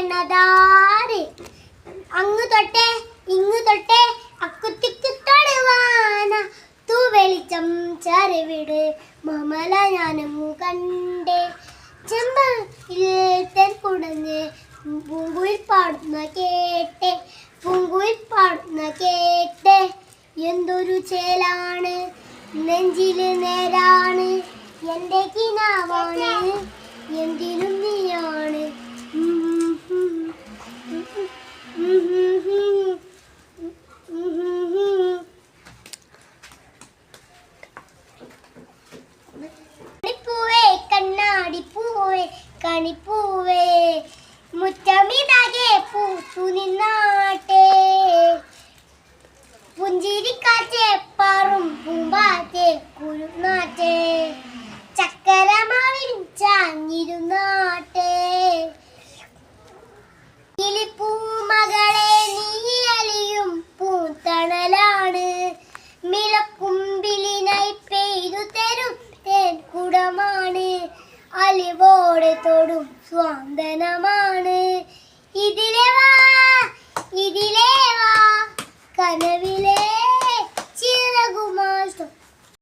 വീണതാര് അങ്ങു തൊട്ടേ ഇങ്ങു തൊട്ടേ അക്കുത്തിക്ക് തൊടുവാന തൂ വെളിച്ചം ചരവിട് മമല ഞാനും കണ്ടേ ചെമ്പയിൽ തേൻ കുടഞ്ഞ് പൂങ്കുയിൽ പാടുന്ന കേട്ടെ പൂങ്കുയിൽ പാടുന്ന കേട്ടെ എന്തൊരു ചേലാണ് നെഞ്ചില് നേരാണ് എൻ്റെ കിനാവാണ് എന്തിനും നീയാണ് കണ്ണാടിപ്പൂവേ കണിപ്പൂവേ മുറ്റമിതാകെ പൂത്തു നിന്നാട്ടെ പുഞ്ചിരിക്കാറ്റേ പാറും പൂമ്പാറ്റേ കുരുന്നാറ്റേ ചക്കരമാവിൽ ചാഞ്ഞിരുന്നാട്ടെ കിളിപ്പൂമകളെ നീ അലിയും പൂത്തണലാണ് മിളക്കുമ്പിളിനായി പെയ്തു തരും തേൻ കുടമാണ് അലിവോടെ തൊടും സ്വാന്തനമാണ് ഇതിലേ വാ കനവി